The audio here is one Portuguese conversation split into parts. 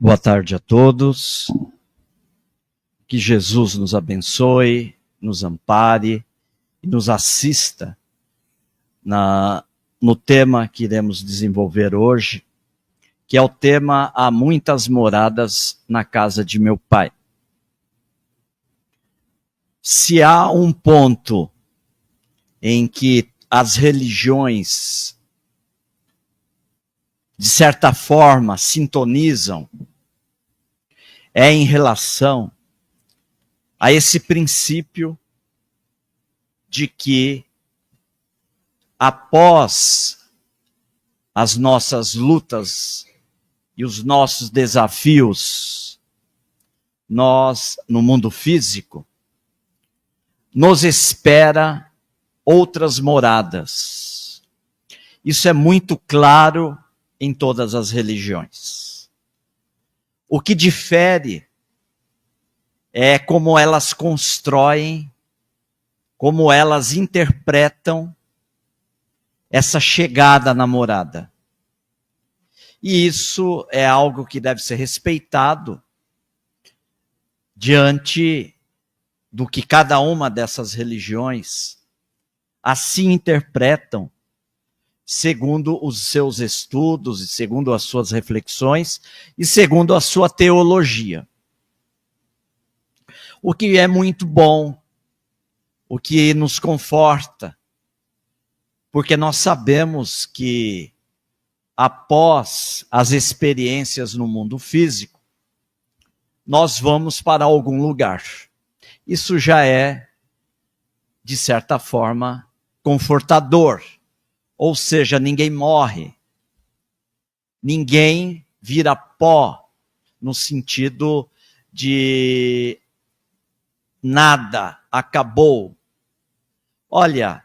Boa tarde a todos. Que Jesus nos abençoe, nos ampare e nos assista no tema que iremos desenvolver hoje, que é o tema Há muitas moradas na casa de meu Pai. Se há um ponto em que as religiões, de certa forma, sintonizam, é em relação a esse princípio de que, após as nossas lutas e os nossos desafios, nós, no mundo físico, nos espera outras moradas. Isso é muito claro em todas as religiões. O que difere é como elas constroem, como elas interpretam essa chegada na morada. E isso é algo que deve ser respeitado diante do que cada uma dessas religiões assim interpretam, segundo os seus estudos, e segundo as suas reflexões, e segundo a sua teologia. O que é muito bom, o que nos conforta, porque nós sabemos que, após as experiências no mundo físico, nós vamos para algum lugar. Isso já é, de certa forma, confortador. Ou seja, ninguém morre, ninguém vira pó, no sentido de nada, acabou. Olha,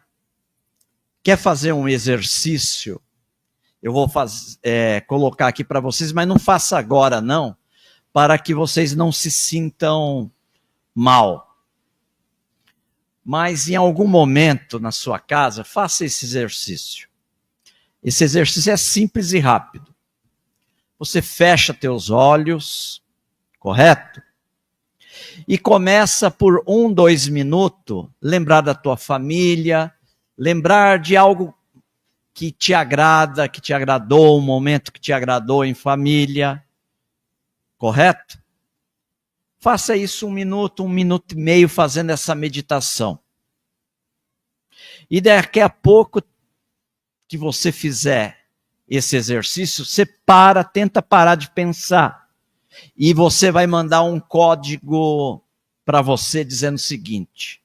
quer fazer um exercício? Eu vou colocar aqui para vocês, mas não faça agora não, para que vocês não se sintam mal. Mas em algum momento na sua casa, faça esse exercício. Esse exercício é simples e rápido. Você fecha teus olhos, correto? E começa por 1, 2 minutos, lembrar da tua família, lembrar de algo que te agrada, que te agradou, um momento que te agradou em família, correto? Faça isso 1 minuto, 1 minuto e meio fazendo essa meditação. E daqui a pouco que você fizer esse exercício, você tenta parar de pensar. E você vai mandar um código para você dizendo o seguinte: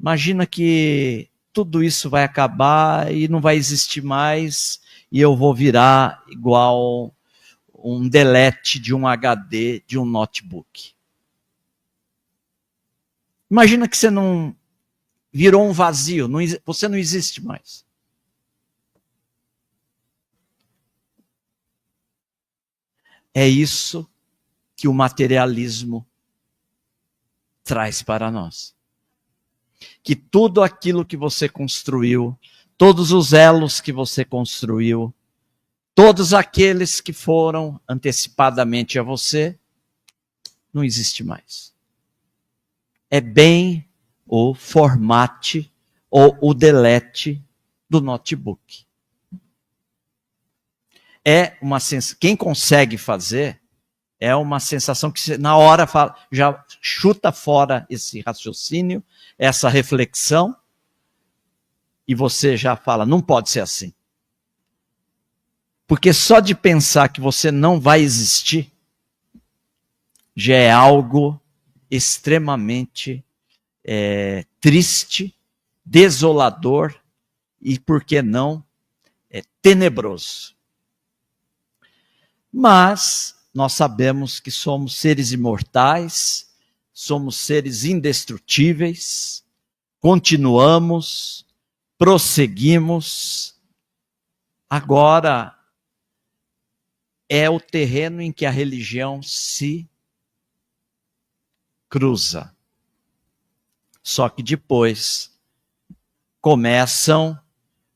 imagina que tudo isso vai acabar e não vai existir mais, e eu vou virar igual um delete de um HD de um notebook. Imagina que você não virou um vazio, você não existe mais. É isso que o materialismo traz para nós. Que tudo aquilo que você construiu, todos os elos que você construiu, todos aqueles que foram antecipadamente a você, não existe mais. É bem o formate ou o delete do notebook. É uma sensação, quem consegue fazer, é uma sensação que você, na hora já chuta fora esse raciocínio, essa reflexão, e você já fala, não pode ser assim. Porque só de pensar que você não vai existir, já é algo extremamente triste, desolador e, por que não, tenebroso. Mas nós sabemos que somos seres imortais, somos seres indestrutíveis, continuamos, prosseguimos. Agora é o terreno em que a religião se cruza. Só que depois começam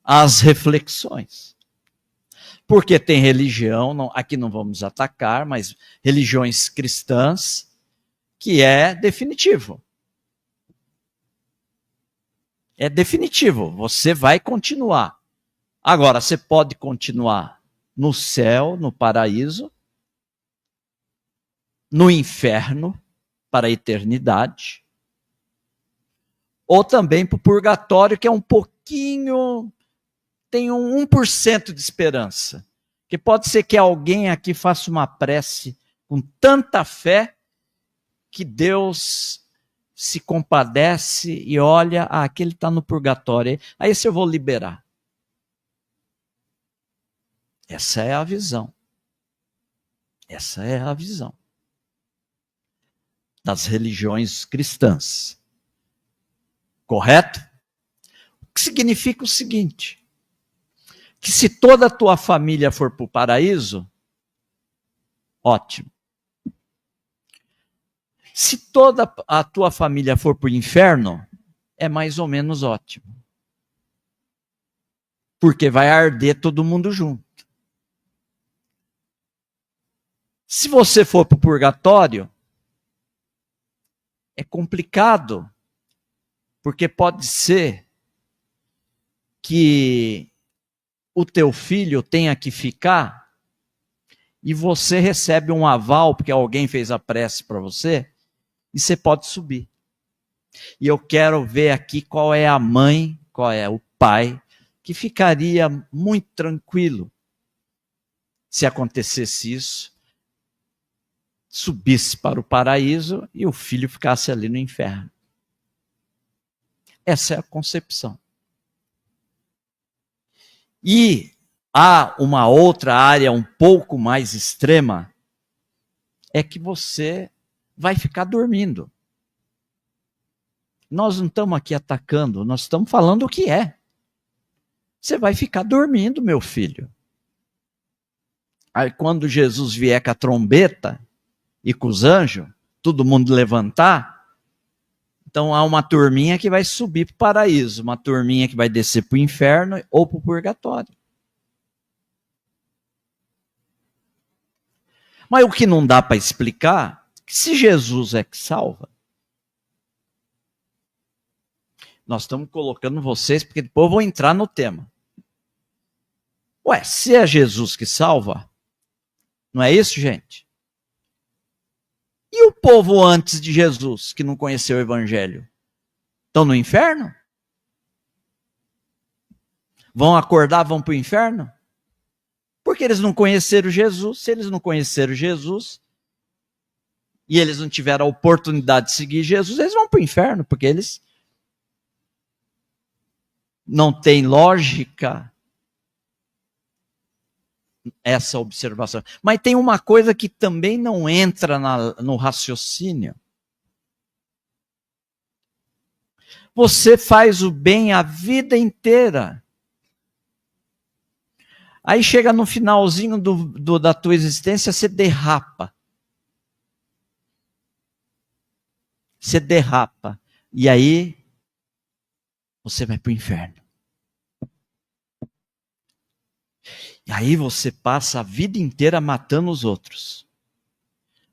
as reflexões. Porque tem religião, aqui não vamos atacar, mas religiões cristãs, que é definitivo. É definitivo, você vai continuar. Agora, você pode continuar no céu, no paraíso, no inferno, para a eternidade, ou também para o purgatório, que é um pouquinho, tem um 1% de esperança. Que pode ser que alguém aqui faça uma prece com tanta fé que Deus se compadece e olha, aquele está no purgatório, aí esse eu vou liberar. Essa é a visão. Essa é a visão das religiões cristãs. Correto? O que significa o seguinte, que se toda a tua família for para o paraíso, ótimo. Se toda a tua família for para o inferno, é mais ou menos ótimo. Porque vai arder todo mundo junto. Se você for para o purgatório, é complicado, porque pode ser que o teu filho tenha que ficar e você recebe um aval, porque alguém fez a prece para você, e você pode subir. E eu quero ver aqui qual é a mãe, qual é o pai, que ficaria muito tranquilo se acontecesse isso, subisse para o paraíso e o filho ficasse ali no inferno. Essa é a concepção. E há uma outra área um pouco mais extrema, é que você vai ficar dormindo. Nós não estamos aqui atacando, nós estamos falando o que é. Você vai ficar dormindo, meu filho. Aí quando Jesus vier com a trombeta e com os anjos, todo mundo levantar, então há uma turminha que vai subir para o paraíso, uma turminha que vai descer para o inferno ou para o purgatório. Mas o que não dá para explicar, que se Jesus é que salva, nós estamos colocando vocês, porque depois eu vou entrar no tema. Ué, se é Jesus que salva, não é isso, gente? E o povo antes de Jesus, que não conheceu o evangelho? Estão no inferno? Vão acordar, vão para o inferno? Porque eles não conheceram Jesus. Se eles não conheceram Jesus, e eles não tiveram a oportunidade de seguir Jesus, eles vão para o inferno, porque eles não têm lógica essa observação. Mas tem uma coisa que também não entra no raciocínio. Você faz o bem a vida inteira. Aí chega no finalzinho da tua existência, você derrapa. Você derrapa. E aí, você vai para o inferno. E aí você passa a vida inteira matando os outros.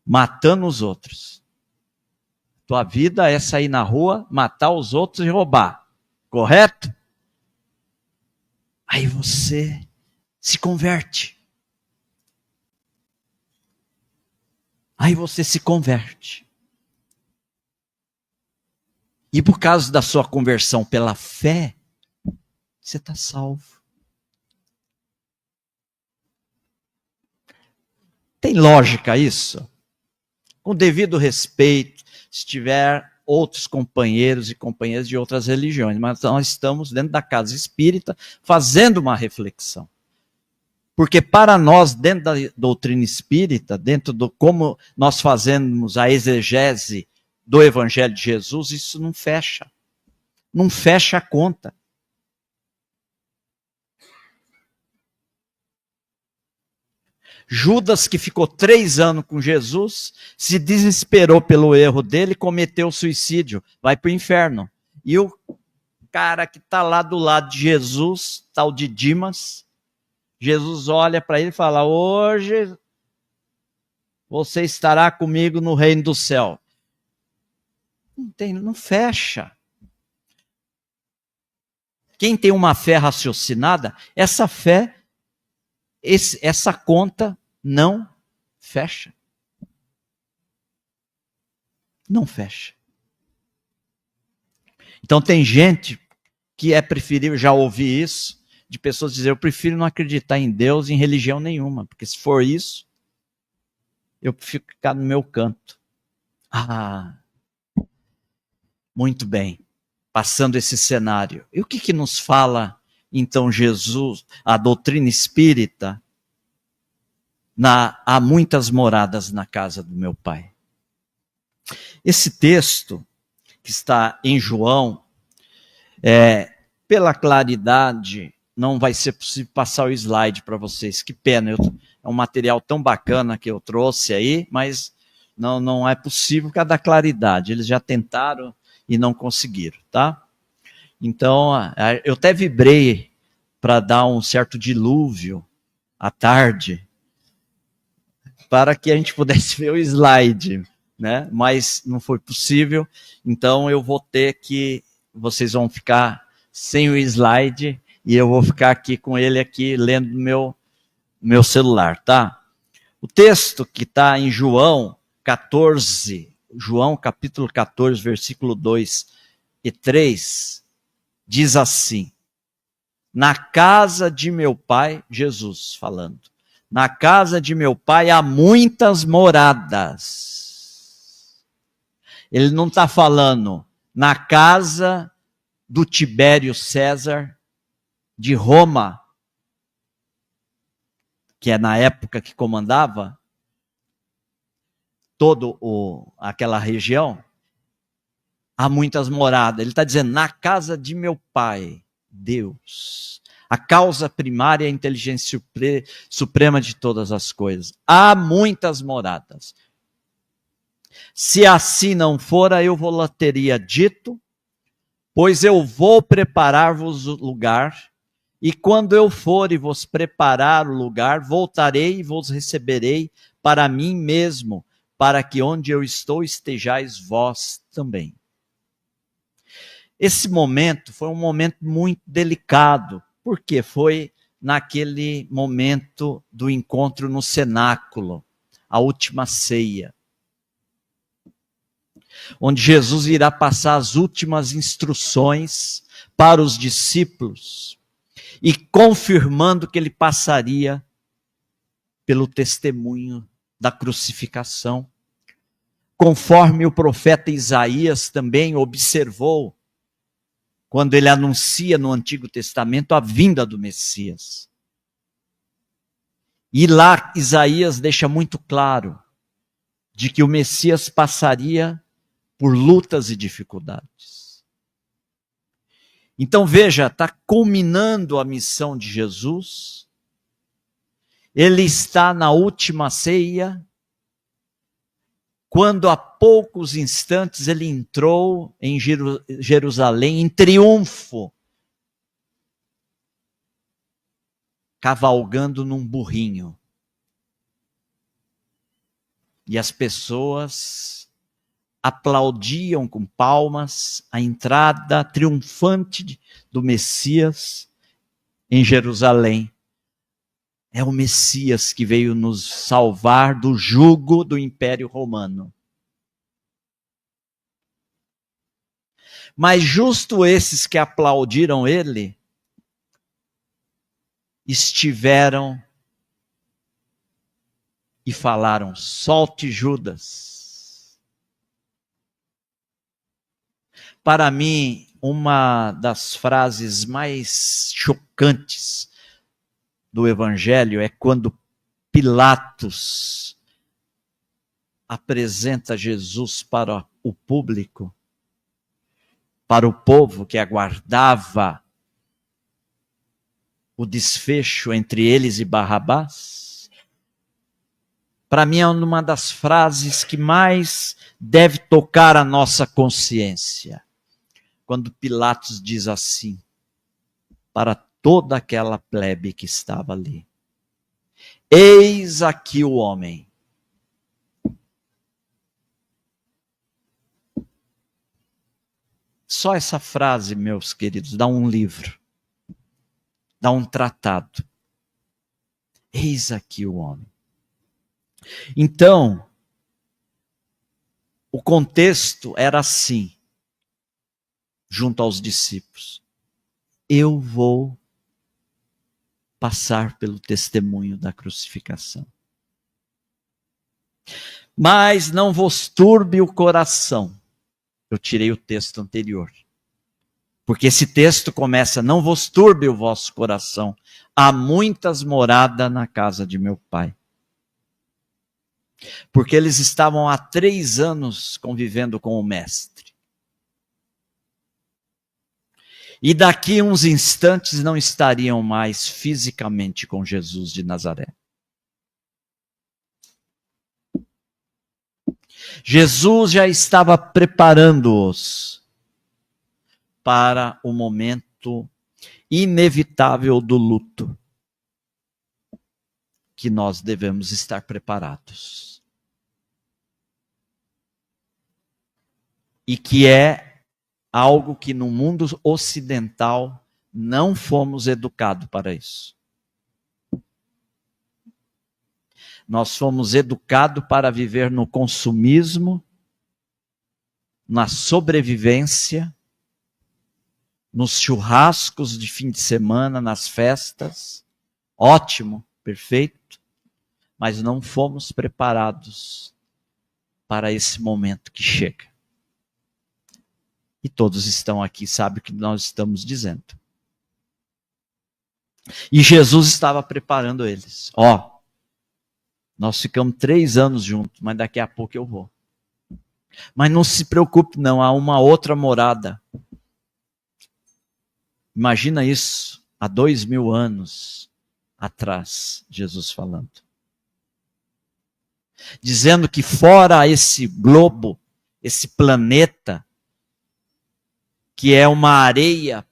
Matando os outros. Tua vida é sair na rua, matar os outros e roubar. Correto? Aí você se converte. Aí você se converte. E por causa da sua conversão pela fé, você está salvo. Tem lógica isso? Com devido respeito, se tiver outros companheiros e companheiras de outras religiões, mas nós estamos dentro da casa espírita fazendo uma reflexão. Porque para nós, dentro da doutrina espírita, dentro do como nós fazemos a exegese do Evangelho de Jesus, isso não fecha. Não fecha a conta. Judas, que ficou 3 anos com Jesus, se desesperou pelo erro dele, cometeu suicídio, vai para o inferno. E o cara que está lá do lado de Jesus, tal de Dimas, Jesus olha para ele e fala: hoje você estará comigo no reino do céu. Não fecha. Quem tem uma fé raciocinada, essa fé, essa conta não fecha. Não fecha. Então tem gente que é preferível, já ouvi isso, de pessoas dizer: eu prefiro não acreditar em Deus, em religião nenhuma, porque se for isso, eu prefiro ficar no meu canto. Muito bem. Passando esse cenário. E o que nos fala, então, Jesus, a doutrina espírita? Há muitas moradas na casa do meu Pai. Esse texto, que está em João, pela claridade, não vai ser possível passar o slide para vocês. Que pena, é um material tão bacana que eu trouxe aí, mas não é possível por causa da claridade. Eles já tentaram e não conseguiram, tá? Então, eu até vibrei para dar um certo dilúvio à tarde, para que a gente pudesse ver o slide, né? Mas não foi possível, então eu vou ter que, vocês vão ficar sem o slide, e eu vou ficar aqui com ele aqui, lendo no meu celular, tá? O texto que está em João 14, João capítulo 14, versículo 2 e 3, diz assim: na casa de meu Pai, Jesus falando, na casa de meu Pai há muitas moradas. Ele não está falando na casa do Tibério César de Roma, que é na época que comandava toda aquela região. Há muitas moradas. Ele está dizendo, na casa de meu Pai, Deus, a causa primária é a inteligência suprema de todas as coisas. Há muitas moradas. Se assim não fora, eu vou teria dito, pois eu vou preparar-vos o lugar, e quando eu for e vos preparar o lugar, voltarei e vos receberei para mim mesmo, para que onde eu estou estejais vós também. Esse momento foi um momento muito delicado, porque foi naquele momento do encontro no cenáculo, a última ceia, onde Jesus irá passar as últimas instruções para os discípulos e confirmando que ele passaria pelo testemunho da crucificação, conforme o profeta Isaías também observou quando ele anuncia no Antigo Testamento a vinda do Messias. E lá Isaías deixa muito claro de que o Messias passaria por lutas e dificuldades. Então veja, está culminando a missão de Jesus. Ele está na última ceia, quando há poucos instantes ele entrou em Jerusalém em triunfo, cavalgando num burrinho. E as pessoas aplaudiam com palmas a entrada triunfante do Messias em Jerusalém. É o Messias que veio nos salvar do jugo do Império Romano. Mas justo esses que aplaudiram ele, estiveram e falaram, solte Judas. Para mim, uma das frases mais chocantes do Evangelho é quando Pilatos apresenta Jesus para o público, para o povo que aguardava o desfecho entre eles e Barrabás. Para mim é uma das frases que mais deve tocar a nossa consciência. Quando Pilatos diz assim, para toda aquela plebe que estava ali: Eis aqui o homem. Só essa frase, meus queridos, dá um livro, dá um tratado. Eis aqui o homem. Então, o contexto era assim, junto aos discípulos. Eu vou passar pelo testemunho da crucificação. Mas não vos turbe o coração. Eu tirei o texto anterior. Porque esse texto começa, não vos turbe o vosso coração. Há muitas moradas na casa de meu pai. Porque eles estavam há 3 anos convivendo com o mestre. E daqui uns instantes não estariam mais fisicamente com Jesus de Nazaré. Jesus já estava preparando-os para o momento inevitável do luto, que nós devemos estar preparados. E que é algo que no mundo ocidental não fomos educados para isso. Nós fomos educados para viver no consumismo, na sobrevivência, nos churrascos de fim de semana, nas festas. Ótimo, perfeito. Mas não fomos preparados para esse momento que chega. E todos estão aqui, sabem o que nós estamos dizendo. E Jesus estava preparando eles. Nós ficamos 3 anos juntos, mas daqui a pouco eu vou. Mas não se preocupe não, há uma outra morada. Imagina isso, há 2000 anos atrás, Jesus falando. Dizendo que fora esse globo, esse planeta, que é uma areia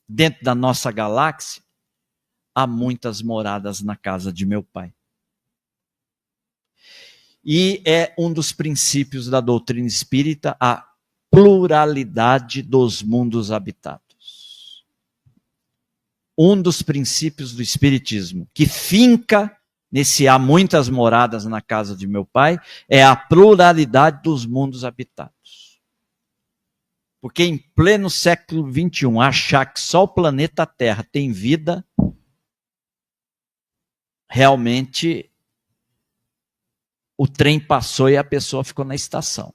dentro da nossa galáxia, há muitas moradas na casa de meu pai. E é um dos princípios da doutrina espírita a pluralidade dos mundos habitados. Um dos princípios do espiritismo que finca nesse há muitas moradas na casa de meu pai é a pluralidade dos mundos habitados. Porque em pleno século XXI, achar que só o planeta Terra tem vida, realmente o trem passou e a pessoa ficou na estação.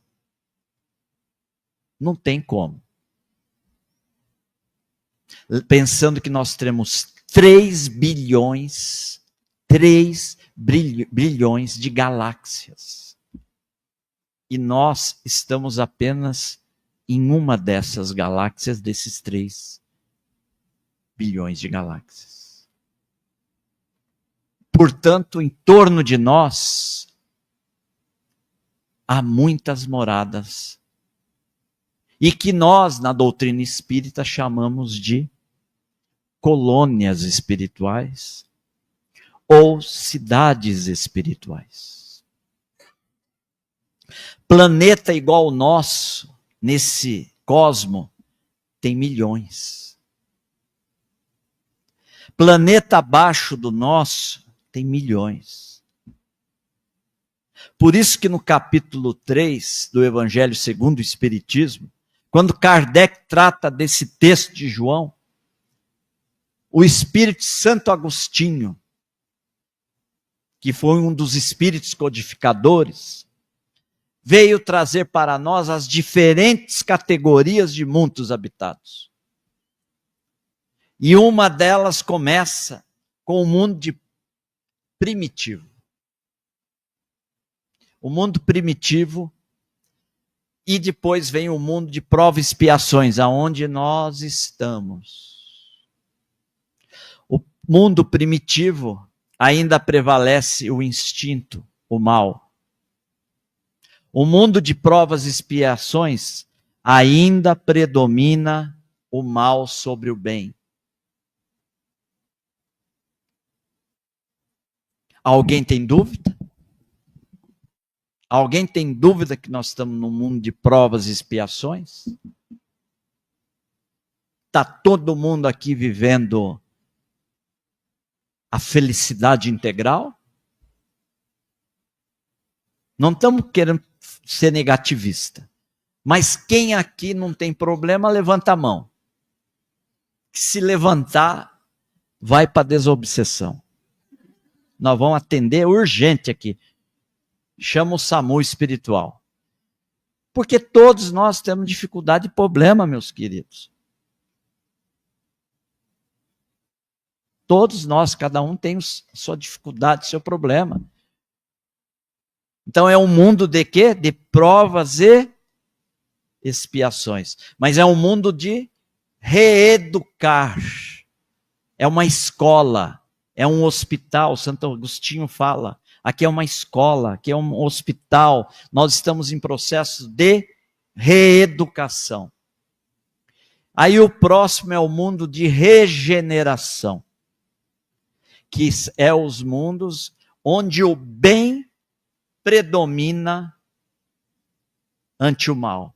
Não tem como. Pensando que nós temos 3 bilhões de galáxias. E nós estamos apenas em uma dessas galáxias, desses 3 bilhões de galáxias. Portanto, em torno de nós, há muitas moradas. E que nós, na doutrina espírita, chamamos de colônias espirituais ou cidades espirituais. Planeta igual ao nosso, nesse cosmo, tem milhões. Planeta abaixo do nosso, tem milhões. Por isso que no capítulo 3 do Evangelho segundo o Espiritismo, quando Kardec trata desse texto de João, o Espírito Santo Agostinho, que foi um dos espíritos codificadores, veio trazer para nós as diferentes categorias de mundos habitados. E uma delas começa com o mundo primitivo. O mundo primitivo, e depois vem o mundo de provas e expiações, aonde nós estamos. O mundo primitivo ainda prevalece o instinto, o mal. O mundo de provas e expiações ainda predomina o mal sobre o bem. Alguém tem dúvida? Alguém tem dúvida que nós estamos num mundo de provas e expiações? Está todo mundo aqui vivendo a felicidade integral? Não estamos querendo ser negativista. Mas quem aqui não tem problema, levanta a mão. Se levantar, vai para a desobsessão. Nós vamos atender urgente aqui. Chama o SAMU espiritual. Porque todos nós temos dificuldade e problema, meus queridos. Todos nós, cada um tem sua dificuldade, seu problema. Então é um mundo de quê? De provas e expiações. Mas é um mundo de reeducar. É uma escola, é um hospital, Santo Agostinho fala. Aqui é uma escola, aqui é um hospital. Nós estamos em processo de reeducação. Aí o próximo é o mundo de regeneração, que é os mundos onde o bem predomina ante o mal.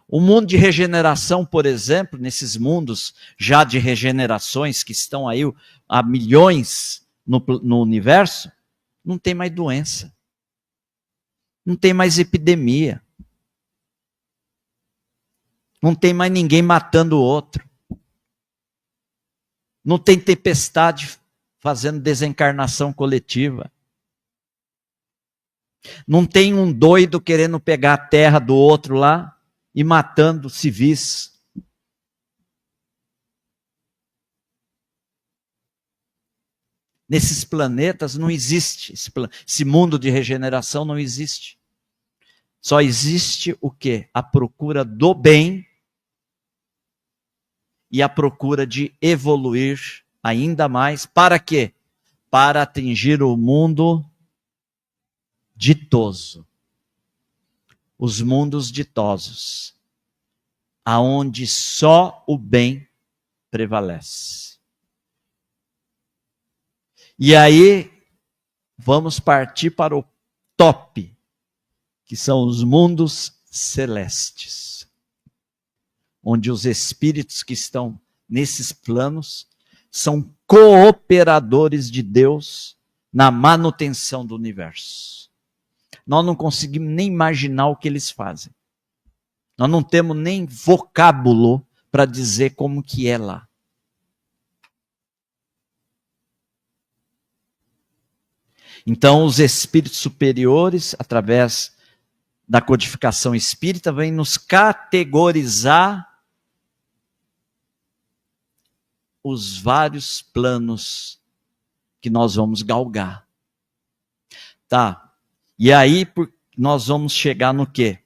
O mundo de regeneração, por exemplo, nesses mundos já de regenerações que estão aí há milhões no universo, não tem mais doença, não tem mais epidemia, não tem mais ninguém matando o outro, não tem tempestade fazendo desencarnação coletiva. Não tem um doido querendo pegar a terra do outro lá e matando civis. Nesses planetas não existe, esse mundo de regeneração não existe. Só existe o quê? A procura do bem e a procura de evoluir ainda mais. Para quê? Para atingir o mundo ditoso. Os mundos ditosos, aonde só o bem prevalece. E aí, vamos partir para o top, que são os mundos celestes, onde os espíritos que estão nesses planos são cooperadores de Deus na manutenção do universo. Nós não conseguimos nem imaginar o que eles fazem. Nós não temos nem vocábulo para dizer como que é lá. Então, os espíritos superiores, através da codificação espírita, vêm nos categorizar os vários planos que nós vamos galgar. Tá? E aí nós vamos chegar no quê?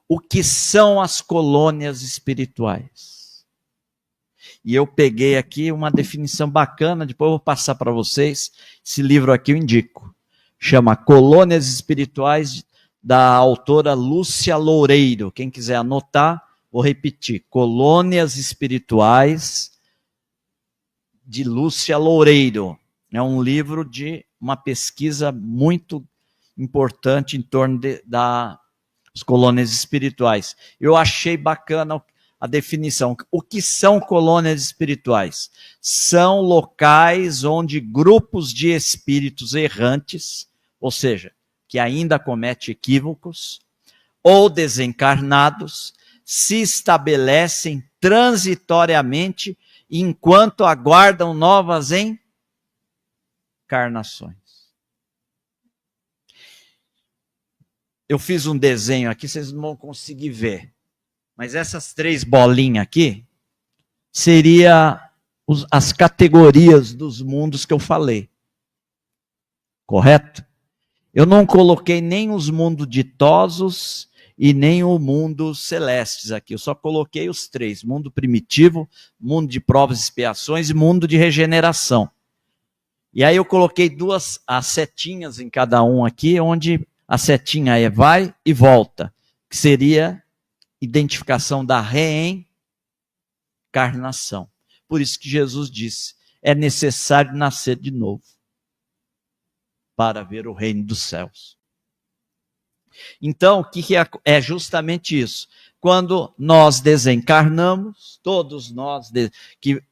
O que são as colônias espirituais? E eu peguei aqui uma definição bacana, depois eu vou passar para vocês. Esse livro aqui eu indico. Chama Colônias Espirituais, da autora Lúcia Loureiro. Quem quiser anotar, vou repetir. Colônias Espirituais, de Lúcia Loureiro. É um livro de uma pesquisa muito importante em torno das colônias espirituais. Eu achei bacana a definição. O que são colônias espirituais? São locais onde grupos de espíritos errantes, ou seja, que ainda cometem equívocos, ou desencarnados, se estabelecem transitoriamente enquanto aguardam novas encarnações. Eu fiz um desenho aqui, vocês não vão conseguir ver. Mas essas 3 bolinhas aqui seriam as categorias dos mundos que eu falei. Correto? Eu não coloquei nem os mundos ditosos e nem o mundo celestes aqui. Eu só coloquei os 3. Mundo primitivo, mundo de provas e expiações e mundo de regeneração. E aí eu coloquei as setinhas em cada um aqui, onde a setinha é vai e volta, que seria identificação da reencarnação. Por isso que Jesus disse, é necessário nascer de novo para ver o reino dos céus. Então, o que é justamente isso? Quando nós desencarnamos, todos nós que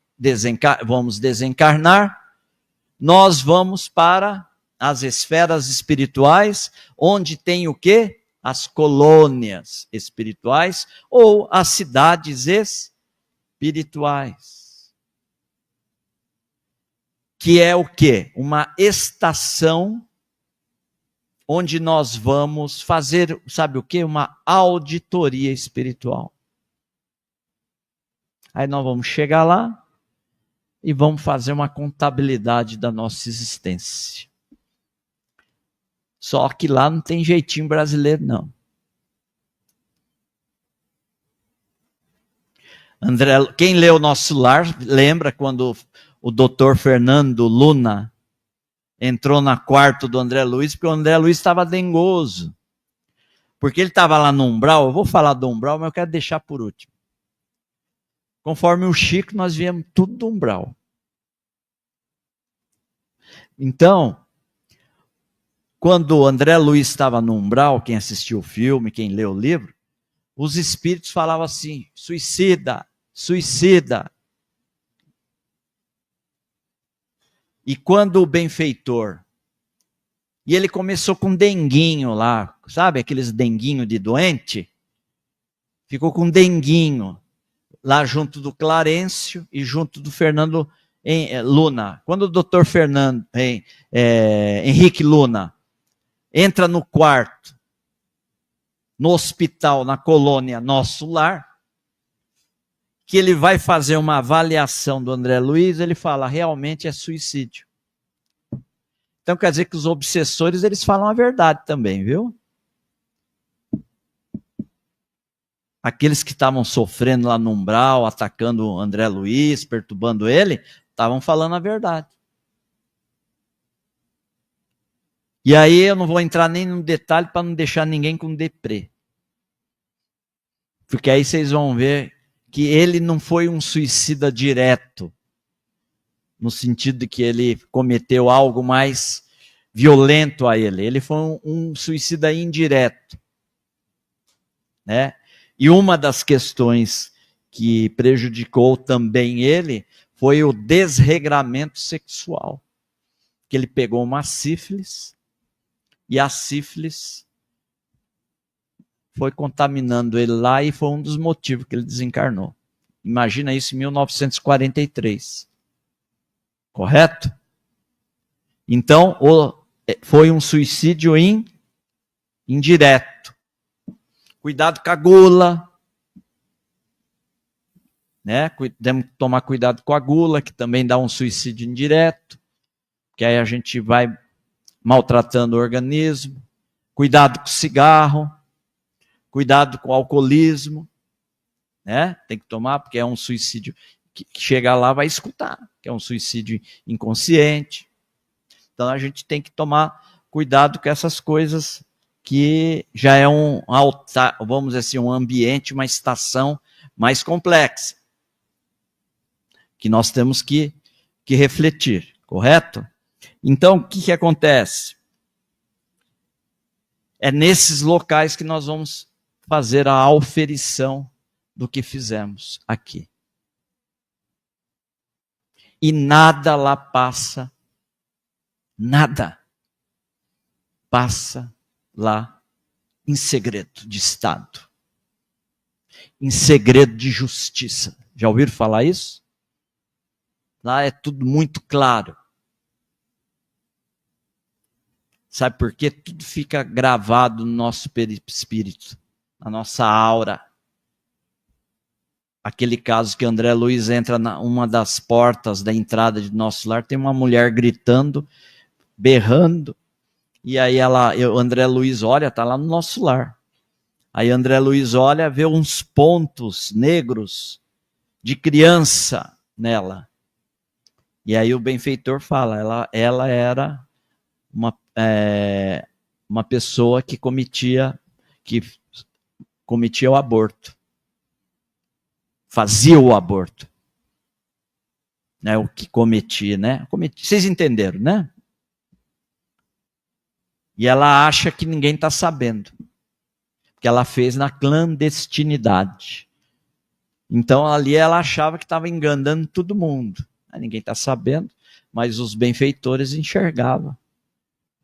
vamos desencarnar, nós vamos para as esferas espirituais, onde tem o quê? As colônias espirituais ou as cidades espirituais. Que é o quê? Uma estação onde nós vamos fazer, sabe o quê? Uma auditoria espiritual. Aí nós vamos chegar lá e vamos fazer uma contabilidade da nossa existência. Só que lá não tem jeitinho brasileiro, não. André, quem leu Nosso Lar, lembra quando o doutor Fernando Luna entrou no quarto do André Luiz, porque o André Luiz estava dengoso. Porque ele estava lá no umbral, eu vou falar do umbral, mas eu quero deixar por último. Conforme o Chico, nós viemos tudo do umbral. Então, quando o André Luiz estava no umbral, quem assistiu o filme, quem leu o livro, os espíritos falavam assim, suicida, suicida. E quando o benfeitor, e ele começou com denguinho lá, sabe aqueles denguinho de doente? Ficou com denguinho lá junto do Clarencio e junto do Fernando Luna. Quando o doutor Henrique Luna entra no quarto, no hospital, na colônia Nosso Lar, que ele vai fazer uma avaliação do André Luiz, ele fala, realmente é suicídio. Então quer dizer que os obsessores, eles falam a verdade também, viu? Aqueles que estavam sofrendo lá no umbral, atacando o André Luiz, perturbando ele, estavam falando a verdade. E aí eu não vou entrar nem no detalhe para não deixar ninguém com deprê. Porque aí vocês vão ver que ele não foi um suicida direto, no sentido de que ele cometeu algo mais violento a ele. Ele foi um suicida indireto, né? E uma das questões que prejudicou também ele foi o desregramento sexual. Que ele pegou uma sífilis e a sífilis foi contaminando ele lá e foi um dos motivos que ele desencarnou. Imagina isso em 1943. Correto? Então, foi um suicídio indireto. Cuidado com a gula. Né? Temos que tomar cuidado com a gula, que também dá um suicídio indireto. Que aí a gente vai maltratando o organismo. Cuidado com o cigarro. Cuidado com o alcoolismo. Né? Tem que tomar, porque é um suicídio que chega lá vai escutar, que é um suicídio inconsciente. Então a gente tem que tomar cuidado com essas coisas que já é vamos dizer assim, um ambiente, uma estação mais complexa, que nós temos que refletir, correto? Então, o que acontece? É nesses locais que nós vamos fazer a auferição do que fizemos aqui. E nada lá passa, nada passa lá em segredo de Estado, em segredo de justiça. Já ouviram falar isso? Lá é tudo muito claro. Sabe por quê? Tudo fica gravado no nosso perispírito, na nossa aura. Aquele caso que André Luiz entra uma das portas da entrada de Nosso Lar, tem uma mulher gritando, berrando, e aí o André Luiz olha, está lá no Nosso Lar. Aí André Luiz olha, vê uns pontos negros de criança nela. E aí o benfeitor fala, ela era uma pessoa que cometia o aborto. Fazia o aborto. né, o que cometi, né? Vocês entenderam, né? E ela acha que ninguém está sabendo, porque ela fez na clandestinidade. Então ali ela achava que estava enganando todo mundo. Ninguém está sabendo, mas os benfeitores enxergavam.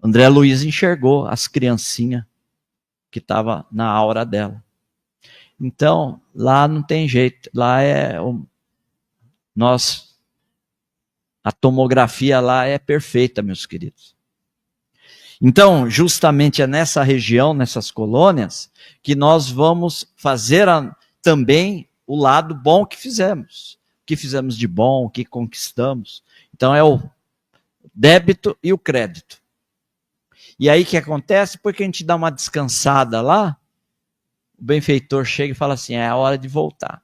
André Luiz enxergou as criancinhas que estavam na aura dela. Então, lá não tem jeito. Lá a tomografia lá é perfeita, meus queridos. Então, justamente é nessa região, nessas colônias, que nós vamos fazer também o lado bom que fizemos. O que fizemos de bom, o que conquistamos. Então, é o débito e o crédito. E aí o que acontece? Porque a gente dá uma descansada lá, o benfeitor chega e fala assim, é a hora de voltar.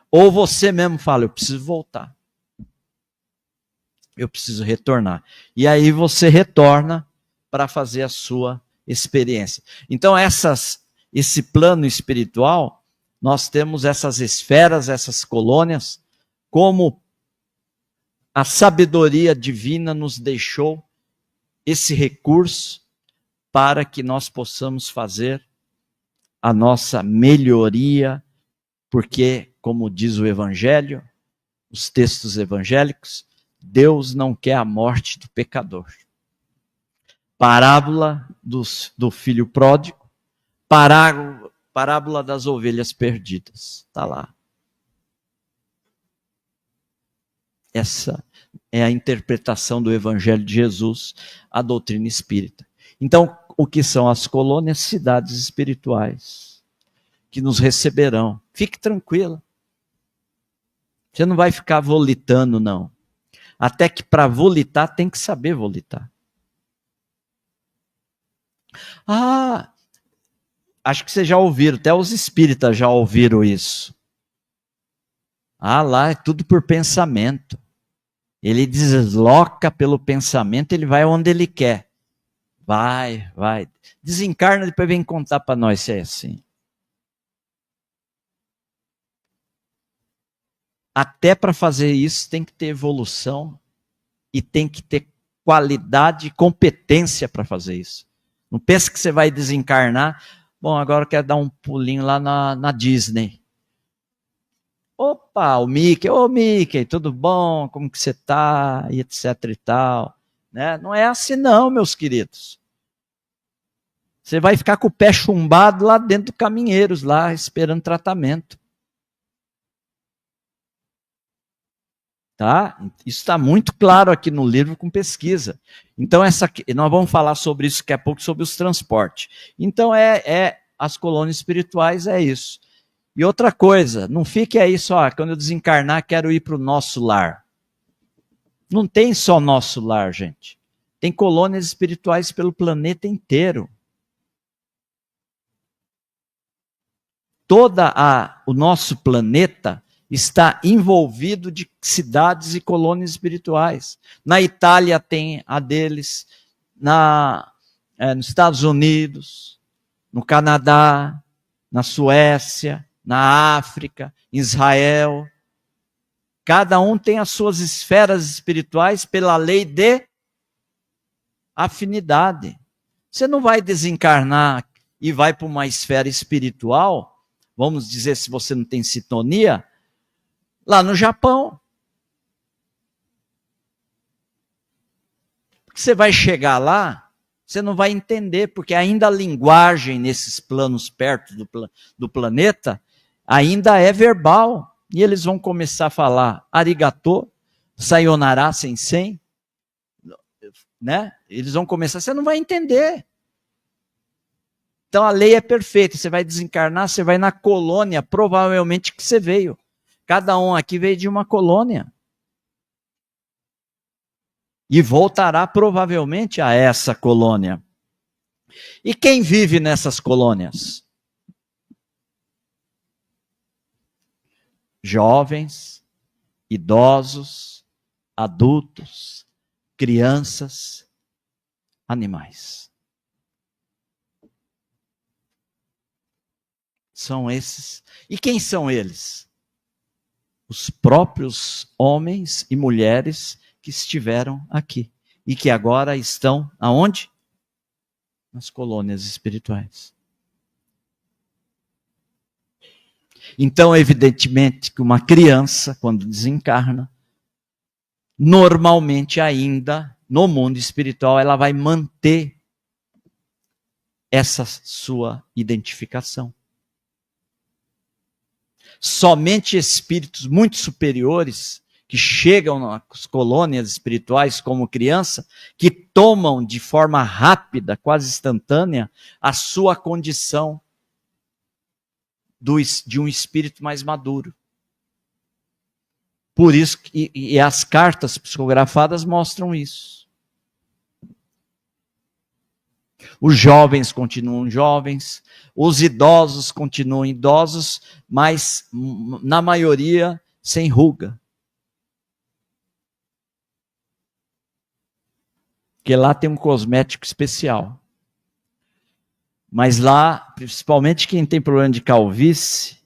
Ou você mesmo fala, eu preciso voltar. Eu preciso retornar. E aí você retorna para fazer a sua experiência. Então esse plano espiritual, nós temos essas esferas, essas colônias, como a sabedoria divina nos deixou esse recurso para que nós possamos fazer a nossa melhoria, porque, como diz o Evangelho, os textos evangélicos, Deus não quer a morte do pecador. Parábola do filho pródigo, parábola das ovelhas perdidas. Está lá. Essa é a interpretação do Evangelho de Jesus, a doutrina espírita. Então, o que são as colônias? Cidades espirituais, que nos receberão. Fique tranquila. Você não vai ficar volitando, não. Até que para volitar, tem que saber volitar. Ah, acho que vocês já ouviram, até os espíritas já ouviram isso. Ah, lá é tudo por pensamento. Ele desloca pelo pensamento, ele vai onde ele quer. Vai. Desencarna, depois vem contar para nós se é assim. Até para fazer isso tem que ter evolução e tem que ter qualidade e competência para fazer isso. Não pense que você vai desencarnar. Bom, agora eu quero dar um pulinho lá na Disney. Opa, o Mickey, ô Mickey, tudo bom? Como que você tá? E etc e tal. Né? Não é assim não, meus queridos. Você vai ficar com o pé chumbado lá dentro do Caminheiros, lá esperando tratamento. Tá? Isso está muito claro aqui no livro com pesquisa. Então, nós vamos falar sobre isso daqui a pouco, sobre os transportes. Então, as colônias espirituais é isso. E outra coisa, não fique aí só, quando eu desencarnar, quero ir para o nosso lar. Não tem só nosso lar, gente. Tem colônias espirituais pelo planeta inteiro. O nosso planeta está envolvido de cidades e colônias espirituais. Na Itália tem a deles, nos Estados Unidos, no Canadá, na Suécia, na África, em Israel. Cada um tem as suas esferas espirituais pela lei de afinidade. Você não vai desencarnar e vai para uma esfera espiritual, vamos dizer, se você não tem sintonia, lá no Japão. Você vai chegar lá, você não vai entender, porque ainda a linguagem nesses planos perto do planeta ainda é verbal. E eles vão começar a falar arigatô, sayonara, sensei, né? Eles vão começar, você não vai entender. Então a lei é perfeita, você vai desencarnar, você vai na colônia, provavelmente que você veio. Cada um aqui veio de uma colônia. E voltará provavelmente a essa colônia. E quem vive nessas colônias? Jovens, idosos, adultos, crianças, animais. São esses. E quem são eles? os próprios homens e mulheres que estiveram aqui e que agora estão aonde? Nas colônias espirituais. Então, evidentemente, que uma criança, quando desencarna, normalmente ainda, no mundo espiritual, ela vai manter essa sua identificação. Somente espíritos muito superiores, que chegam nas colônias espirituais como criança, que tomam de forma rápida, quase instantânea, a sua condição de um espírito mais maduro. Por isso, e as cartas psicografadas mostram isso. Os jovens continuam jovens, os idosos continuam idosos, mas na maioria sem ruga. Porque lá tem um cosmético especial. Mas lá, principalmente quem tem problema de calvície,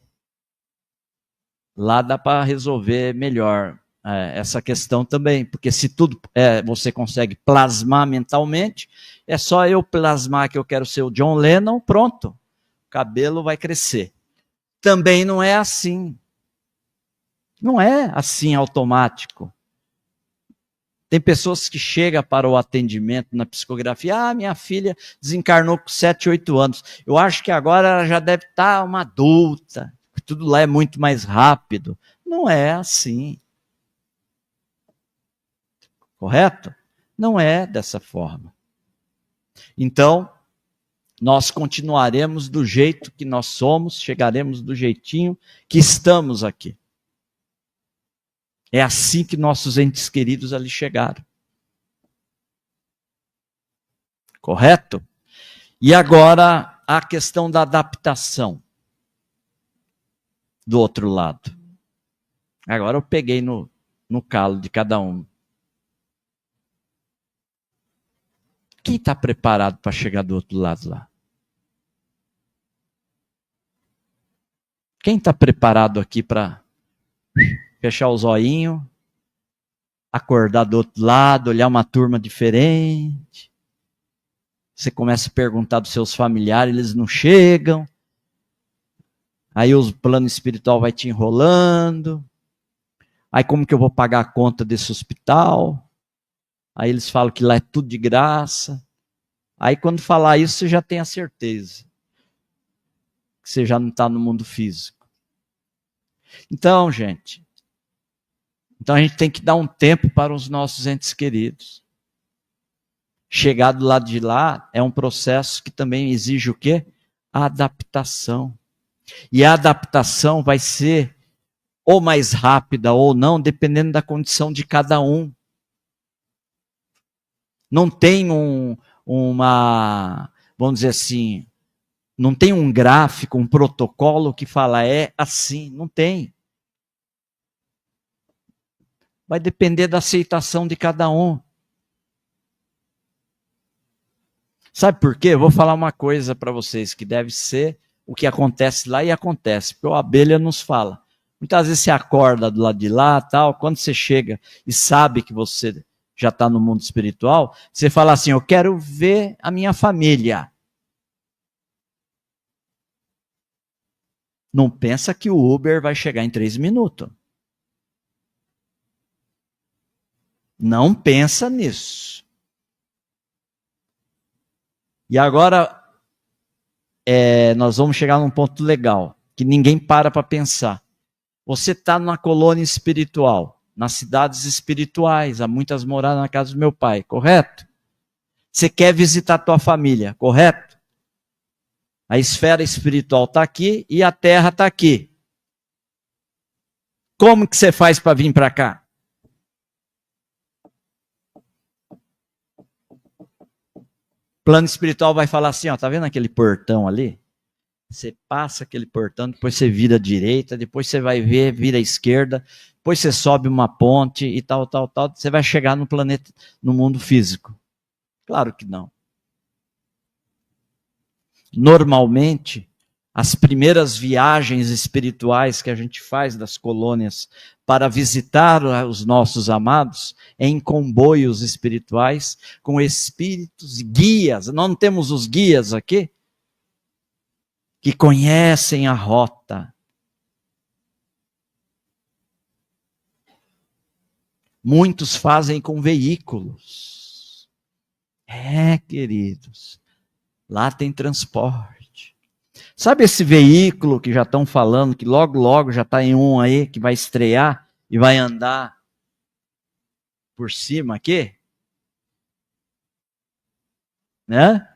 lá dá para resolver melhor essa questão também. Porque se tudo você consegue plasmar mentalmente, é só eu plasmar que eu quero ser o John Lennon, pronto. O cabelo vai crescer. Também não é assim. Não é assim automático. Tem pessoas que chegam para o atendimento na psicografia, minha filha desencarnou com 7, 8 anos. Eu acho que agora ela já deve estar uma adulta. Tudo lá é muito mais rápido. Não é assim. Correto? Não é dessa forma. Então, nós continuaremos do jeito que nós somos, chegaremos do jeitinho que estamos aqui. É assim que nossos entes queridos ali chegaram. Correto? E agora a questão da adaptação do outro lado. Agora eu peguei no calo de cada um. Quem está preparado para chegar do outro lado lá? Quem está preparado aqui para fechar os olhinhos, acordar do outro lado, olhar uma turma diferente? Você começa a perguntar dos seus familiares, eles não chegam. Aí o plano espiritual vai te enrolando. Aí como que eu vou pagar a conta desse hospital? Aí eles falam que lá é tudo de graça. Aí quando falar isso, você já tem a certeza que você já não está no mundo físico. Então, gente, a gente tem que dar um tempo para os nossos entes queridos. Chegar do lado de lá é um processo que também exige o quê? A adaptação. E a adaptação vai ser ou mais rápida ou não, dependendo da condição de cada um. Não tem vamos dizer assim, não tem um gráfico, um protocolo que fala é assim, não tem. Vai depender da aceitação de cada um. Sabe por quê? Eu vou falar uma coisa para vocês que deve ser o que acontece lá e acontece, porque a abelha nos fala. Muitas vezes você acorda do lado de lá, tal, quando você chega e sabe que você já está no mundo espiritual, você fala assim, eu quero ver a minha família. Não pensa que o Uber vai chegar em 3 minutos. Não pensa nisso. E agora, nós vamos chegar num ponto legal, que ninguém para pensar. Você está numa colônia espiritual, nas cidades espirituais, há muitas moradas na casa do meu pai, correto? Você quer visitar a tua família, correto? A esfera espiritual está aqui e a terra está aqui. Como que você faz para vir para cá? O plano espiritual vai falar assim, ó, tá vendo aquele portão ali? Você passa aquele portão, depois você vira à direita, depois você vai ver, vira à esquerda, depois você sobe uma ponte e tal, você vai chegar no planeta, no mundo físico. Claro que não. Normalmente, As primeiras viagens espirituais que a gente faz das colônias para visitar os nossos amados é em comboios espirituais com espíritos guias. Nós não temos os guias aqui? Que conhecem a rota. Muitos fazem com veículos. Queridos, lá tem transporte. Sabe esse veículo que já estão falando, que logo já está em um aí, que vai estrear e vai andar por cima aqui? Né?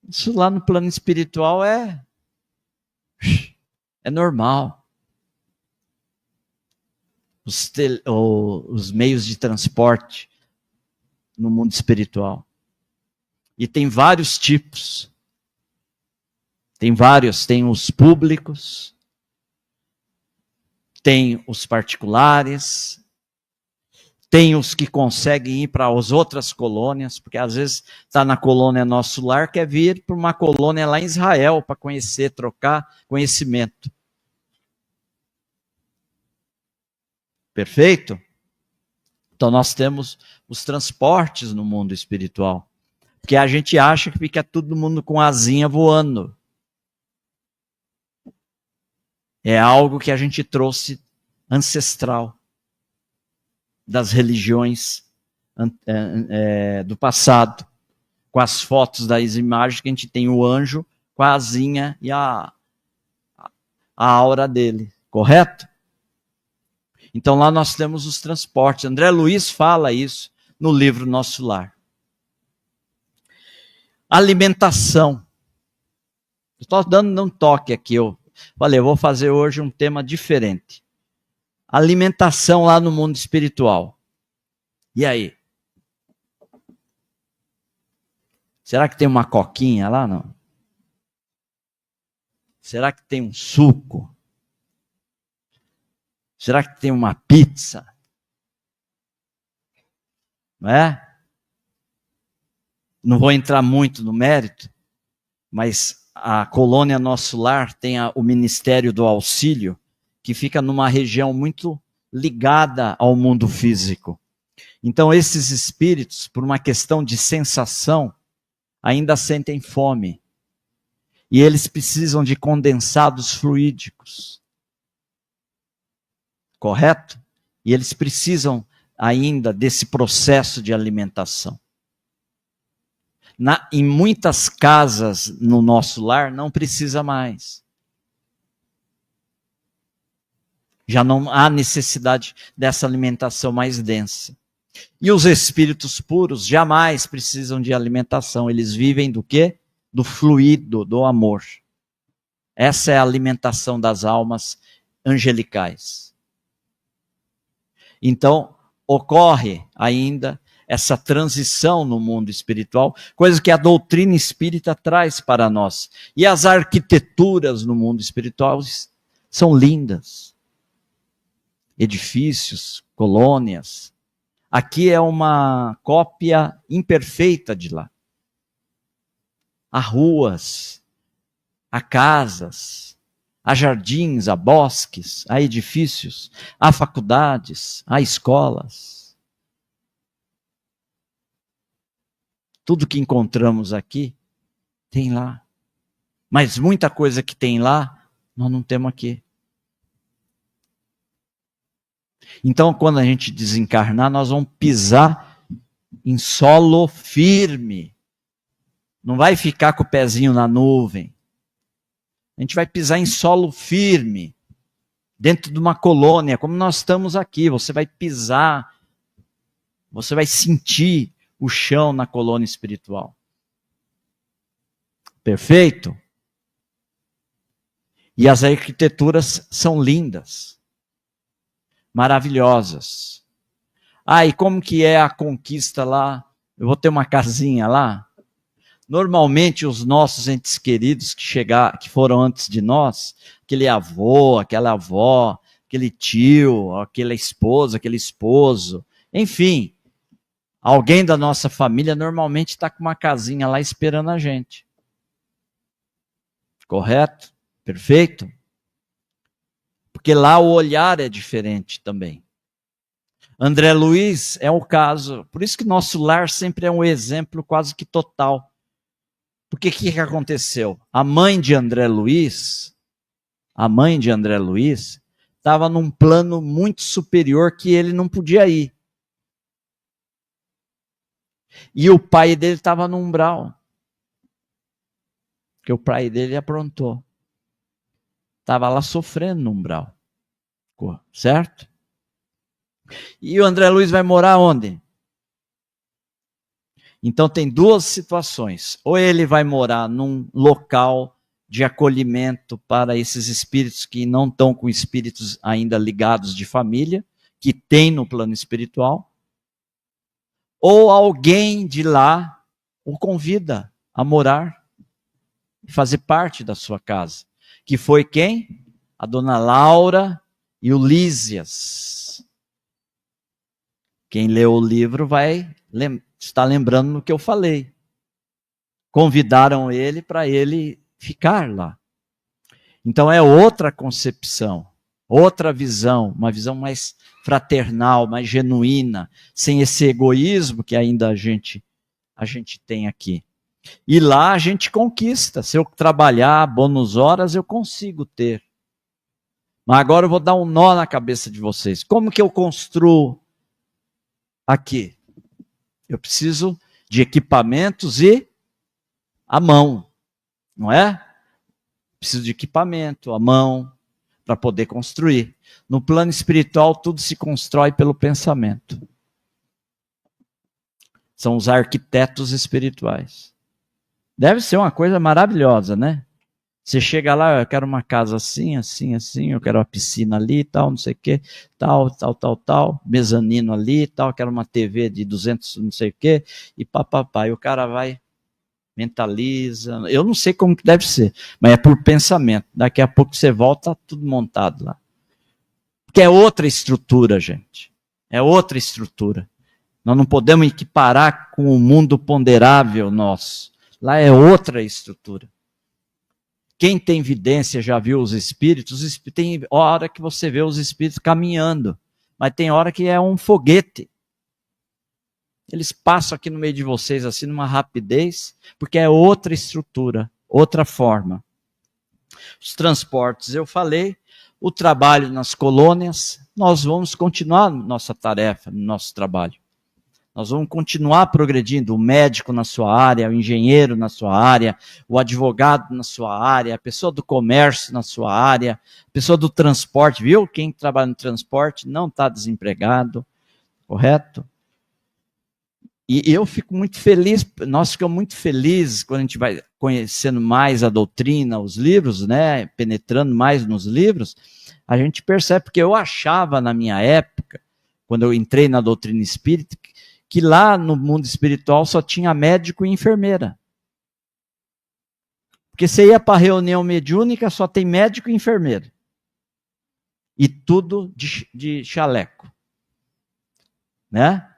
Isso lá no plano espiritual é normal. Os meios de transporte no mundo espiritual. E tem vários tipos. Tem vários, tem os públicos, tem os particulares, tem os que conseguem ir para as outras colônias, porque às vezes está na colônia Nosso Lar, quer vir para uma colônia lá em Israel para conhecer, trocar conhecimento. Perfeito? Então nós temos os transportes no mundo espiritual, porque a gente acha que fica todo mundo com asinha voando. É algo que a gente trouxe ancestral das religiões do passado, com as fotos das imagens que a gente tem o anjo com a asinha e a aura dele, correto? Então lá nós temos os transportes. André Luiz fala isso no livro Nosso Lar. Alimentação. Estou dando um toque aqui, eu vou fazer hoje um tema diferente. Alimentação lá no mundo espiritual. E aí? Será que tem uma coquinha lá, não? Será que tem um suco? Será que tem uma pizza? Não é? Não vou entrar muito no mérito, mas a colônia Nosso Lar tem o Ministério do Auxílio, que fica numa região muito ligada ao mundo físico. Então esses espíritos, por uma questão de sensação, ainda sentem fome. E eles precisam de condensados fluídicos. Correto? E eles precisam ainda desse processo de alimentação. Em muitas casas no Nosso Lar não precisa mais. Já não há necessidade dessa alimentação mais densa. E os espíritos puros jamais precisam de alimentação. Eles vivem do quê? Do fluido, do amor. Essa é a alimentação das almas angelicais. Então, ocorre ainda essa transição no mundo espiritual, coisa que a doutrina espírita traz para nós. E as arquiteturas no mundo espiritual são lindas. Edifícios, colônias. Aqui é uma cópia imperfeita de lá. Há ruas, há casas, há jardins, há bosques, há edifícios, há faculdades, há escolas. Tudo que encontramos aqui tem lá. Mas muita coisa que tem lá, nós não temos aqui. Então, quando a gente desencarnar, nós vamos pisar em solo firme. Não vai ficar com o pezinho na nuvem. A gente vai pisar em solo firme, dentro de uma colônia, como nós estamos aqui. Você vai pisar, você vai sentir o chão na colônia espiritual. Perfeito? E as arquiteturas são lindas, maravilhosas. E como que é a conquista lá? Eu vou ter uma casinha lá? Normalmente os nossos entes queridos que foram antes de nós, aquele avô, aquela avó, aquele tio, aquela esposa, aquele esposo, enfim, alguém da nossa família normalmente está com uma casinha lá esperando a gente. Correto? Perfeito? Porque lá o olhar é diferente também. André Luiz é o caso. Por isso que nosso lar sempre é um exemplo quase que total. Porque o que aconteceu? A mãe de André Luiz, estava num plano muito superior que ele não podia ir. E o pai dele estava no umbral. Porque o pai dele aprontou. Estava lá sofrendo no umbral. Certo? E o André Luiz vai morar onde? Então tem duas situações. Ou ele vai morar num local de acolhimento para esses espíritos que não estão com espíritos ainda ligados de família, que tem no plano espiritual, ou alguém de lá o convida a morar e fazer parte da sua casa. Que foi quem? A dona Laura e o Lísias. Quem leu o livro vai estar lembrando do que eu falei. Convidaram ele para ele ficar lá. Então é outra concepção, outra visão, uma visão mais fraternal, mais genuína, sem esse egoísmo que ainda a gente tem aqui. E lá a gente conquista. Se eu trabalhar bônus horas, eu consigo ter. Mas agora eu vou dar um nó na cabeça de vocês. Como que eu construo aqui? Eu preciso de equipamentos e a mão, não é? Preciso de equipamento, a mão, para poder construir. No plano espiritual, tudo se constrói pelo pensamento. São os arquitetos espirituais. Deve ser uma coisa maravilhosa, né? Você chega lá, eu quero uma casa assim, assim, assim, eu quero uma piscina ali, tal, não sei o quê, tal, mezanino ali, tal, quero uma TV de 200, não sei o quê, e papapá. E o cara vai, mentaliza, eu não sei como que deve ser, mas é por pensamento. Daqui a pouco você volta, tá tudo montado lá. Porque é outra estrutura, gente. É outra estrutura. Nós não podemos equiparar com o mundo ponderável nosso. Lá é outra estrutura. Quem tem evidência já viu os espíritos, tem hora que você vê os espíritos caminhando, mas tem hora que é um foguete. Eles passam aqui no meio de vocês assim numa rapidez, porque é outra estrutura, outra forma. Os transportes, eu falei, o trabalho nas colônias, nós vamos continuar nossa tarefa, nosso trabalho. Nós vamos continuar progredindo, o médico na sua área, o engenheiro na sua área, o advogado na sua área, a pessoa do comércio na sua área, a pessoa do transporte, viu? Quem trabalha no transporte não está desempregado, correto? E eu fico muito feliz, nós ficamos muito felizes quando a gente vai conhecendo mais a doutrina, os livros, né? Penetrando mais nos livros, a gente percebe, porque eu achava na minha época, quando eu entrei na doutrina espírita, que lá no mundo espiritual só tinha médico e enfermeira. Porque você ia para a reunião mediúnica, só tem médico e enfermeira. E tudo de chaleco. Né?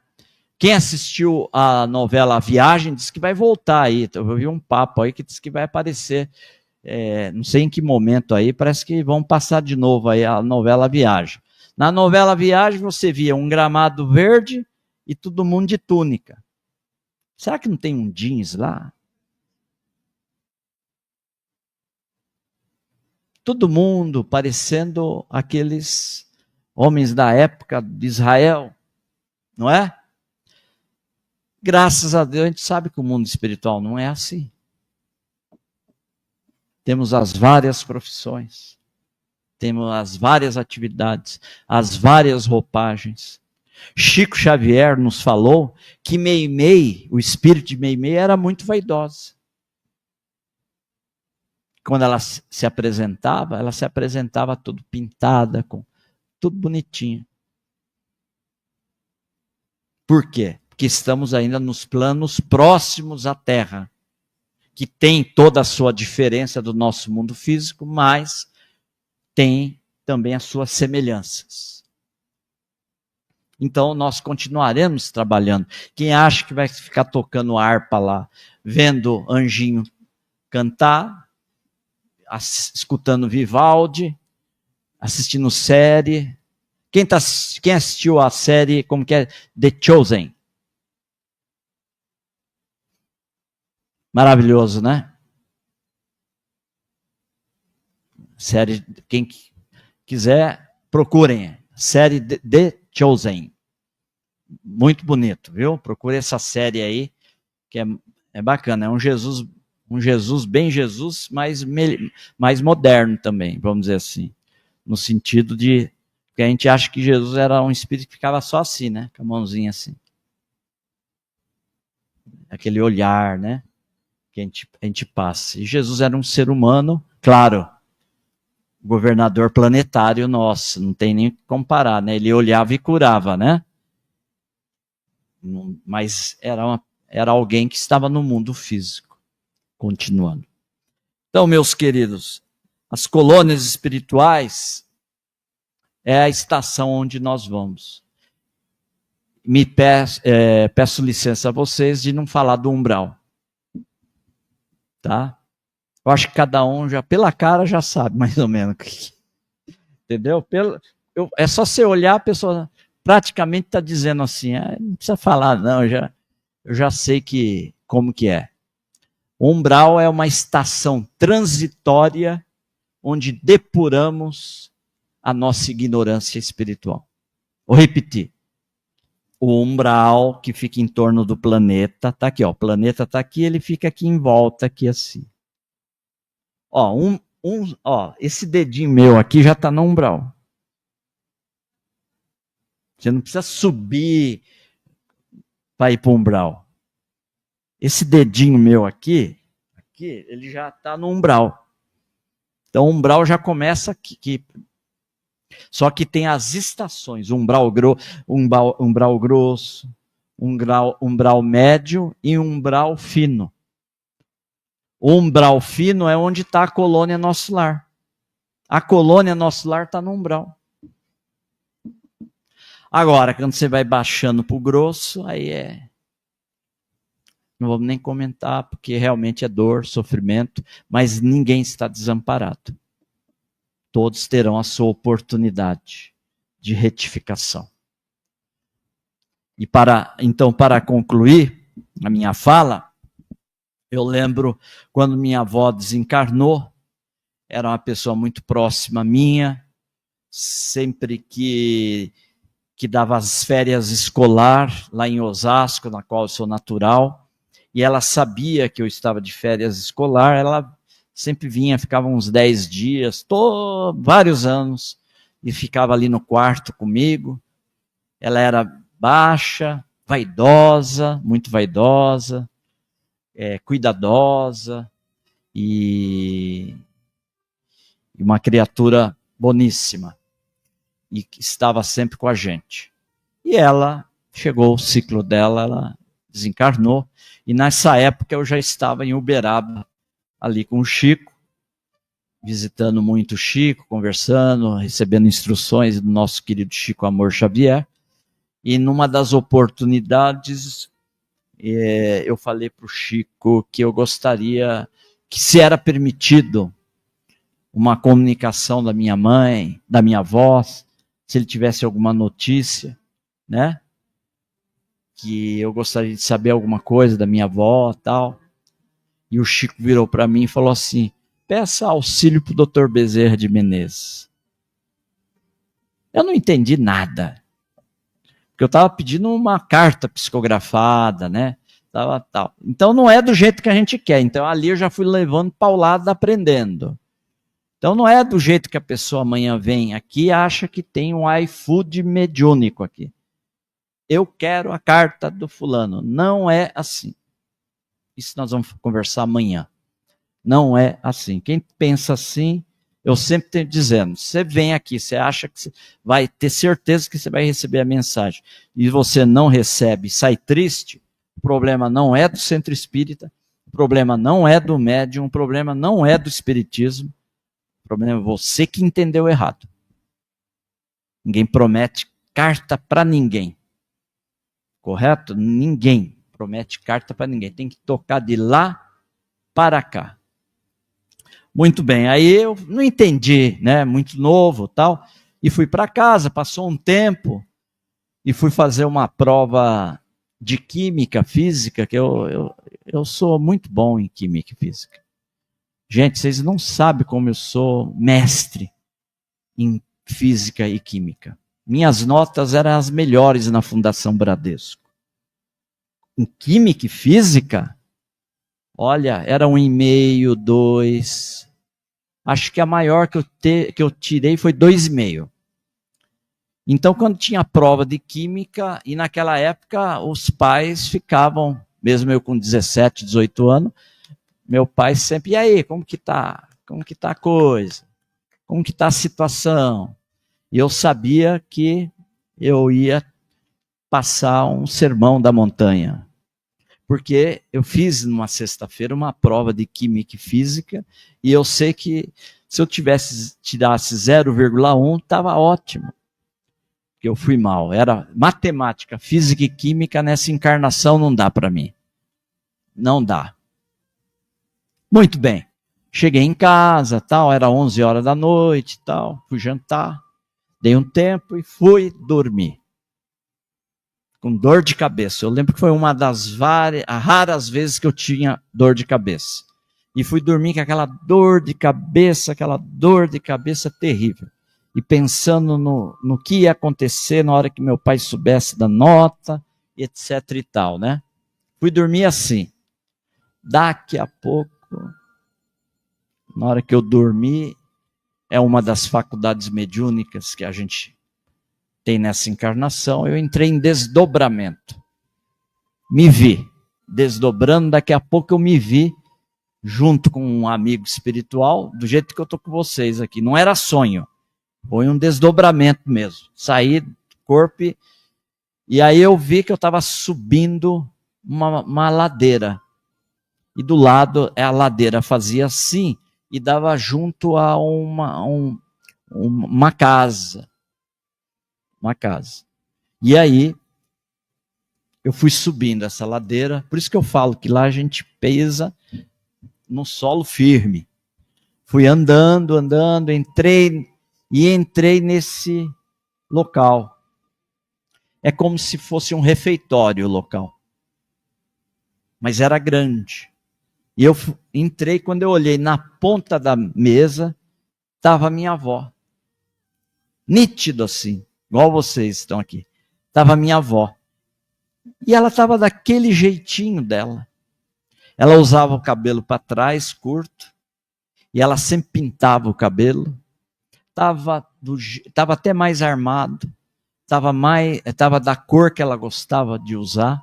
Quem assistiu a novela A Viagem diz que vai voltar aí. Eu vi um papo aí que diz que vai aparecer, não sei em que momento aí, parece que vão passar de novo aí a novela A Viagem. Na novela A Viagem você via um gramado verde e todo mundo de túnica. Será que não tem um jeans lá? Todo mundo parecendo aqueles homens da época de Israel, não é? Graças a Deus a gente sabe que o mundo espiritual não é assim. Temos as várias profissões, temos as várias atividades, as várias roupagens. Chico Xavier nos falou que Meimei, o espírito de Meimei, era muito vaidosa. Quando ela se apresentava tudo pintada, com tudo bonitinho. Por quê? Porque estamos ainda nos planos próximos à Terra, que tem toda a sua diferença do nosso mundo físico, mas tem também as suas semelhanças. Então, nós continuaremos trabalhando. Quem acha que vai ficar tocando harpa lá, vendo anjinho cantar, escutando Vivaldi, assistindo série. Quem assistiu a série, como que é? The Chosen. Maravilhoso, né? Série, quem quiser, procurem. Série The Chosen. Muito bonito, viu? Procure essa série aí, que é bacana. É um Jesus bem Jesus, mas mais moderno também, vamos dizer assim. No sentido de que a gente acha que Jesus era um espírito que ficava só assim, né? Com a mãozinha assim. Aquele olhar, né? Que a gente passa. E Jesus era um ser humano, claro, governador planetário nosso, não tem nem que comparar, né? Ele olhava e curava, né? Mas era alguém que estava no mundo físico. Continuando. Então, meus queridos, as colônias espirituais é a estação onde nós vamos. Peço licença a vocês de não falar do umbral. Tá? Eu acho que cada um já, pela cara, já sabe mais ou menos. Entendeu? É só você olhar, a pessoa praticamente está dizendo assim, não precisa falar não, eu já sei como que é. O umbral é uma estação transitória onde depuramos a nossa ignorância espiritual. Vou repetir. O umbral que fica em torno do planeta, tá aqui, ó. O planeta está aqui, ele fica aqui em volta, aqui assim. Ó, esse dedinho meu aqui já está no umbral. Você não precisa subir para ir para o umbral. Esse dedinho meu aqui, ele já está no umbral. Então o umbral já começa aqui. Só que tem as estações, umbral grosso, umbral médio e umbral fino. O umbral fino é onde está a colônia nosso lar. A colônia nosso lar está no umbral. Agora, quando você vai baixando para o grosso, aí não vou nem comentar, porque realmente é dor, sofrimento, mas ninguém está desamparado. Todos terão a sua oportunidade de retificação. E então, para concluir a minha fala, eu lembro quando minha avó desencarnou, era uma pessoa muito próxima minha, sempre que dava as férias escolar lá em Osasco, na qual eu sou natural, e ela sabia que eu estava de férias escolar, ela sempre vinha, ficava uns 10 dias, vários anos, e ficava ali no quarto comigo. Ela era baixa, vaidosa, muito vaidosa, cuidadosa, e uma criatura boníssima, e que estava sempre com a gente. E ela, chegou o ciclo dela, ela desencarnou, e nessa época eu já estava em Uberaba, ali com o Chico, visitando muito o Chico, conversando, recebendo instruções do nosso querido Chico Amor Xavier, e numa das oportunidades eu falei para o Chico que eu gostaria, que se era permitido uma comunicação da minha mãe, da minha avó, se ele tivesse alguma notícia, né? Que eu gostaria de saber alguma coisa da minha avó e tal. E o Chico virou para mim e falou assim, peça auxílio para o Dr. Bezerra de Menezes. Eu não entendi nada. Porque eu estava pedindo uma carta psicografada, né? Tal. Então não é do jeito que a gente quer. Então ali eu já fui levando paulada, aprendendo. Então não é do jeito que a pessoa amanhã vem aqui e acha que tem um iFood mediúnico aqui. Eu quero a carta do fulano. Não é assim. Isso nós vamos conversar amanhã. Não é assim. Quem pensa assim, eu sempre tenho dizendo, você vem aqui, você acha que você vai ter certeza que você vai receber a mensagem, e você não recebe, sai triste, o problema não é do centro espírita, o problema não é do médium, o problema não é do espiritismo, o problema é você que entendeu errado. Ninguém promete carta para ninguém. Correto? Ninguém promete carta para ninguém. Tem que tocar de lá para cá. Muito bem, aí eu não entendi, né? Muito novo tal. E fui para casa, passou um tempo, e fui fazer uma prova de química, física, que eu sou muito bom em química e física. Gente, vocês não sabem como eu sou mestre em física e química. Minhas notas eram as melhores na Fundação Bradesco. Em química e física, olha, era 1,5, 2. Acho que a maior que eu tirei foi 2,5. Então, quando tinha prova de química, e naquela época os pais ficavam, mesmo eu com 17, 18 anos, meu pai sempre, e aí, como que tá? Como que tá a coisa? Como que tá a situação? E eu sabia que eu ia passar um sermão da montanha. Porque eu fiz numa sexta-feira uma prova de química e física, e eu sei que se eu tirasse 0,1, estava ótimo. Porque eu fui mal. Era matemática, física e química, nessa encarnação não dá para mim. Não dá. Muito bem. Cheguei em casa, tal, era 11 horas da noite, tal, fui jantar, dei um tempo e fui dormir. Com dor de cabeça. Eu lembro que foi uma das raras vezes que eu tinha dor de cabeça. E fui dormir com aquela dor de cabeça terrível. E pensando no que ia acontecer na hora que meu pai soubesse da nota, etc e tal, né? Fui dormir assim. Daqui a pouco, na hora que eu dormi, é uma das faculdades mediúnicas que a gente tem nessa encarnação, eu entrei em desdobramento. Me vi desdobrando, daqui a pouco eu me vi junto com um amigo espiritual, do jeito que eu estou com vocês aqui. Não era sonho, foi um desdobramento mesmo. Saí do corpo e aí eu vi que eu estava subindo uma ladeira. E do lado a ladeira fazia assim e dava junto a uma casa. Uma casa. E aí eu fui subindo essa ladeira, por isso que eu falo que lá a gente pisa no solo firme. Fui andando, entrei nesse local. É como se fosse um refeitório o local. Mas era grande. E eu entrei, quando eu olhei na ponta da mesa, estava minha avó. Nítido assim, igual vocês estão aqui. Estava minha avó. E ela estava daquele jeitinho dela. Ela usava o cabelo para trás, curto, e ela sempre pintava o cabelo. Estava até mais armado, estava da cor que ela gostava de usar.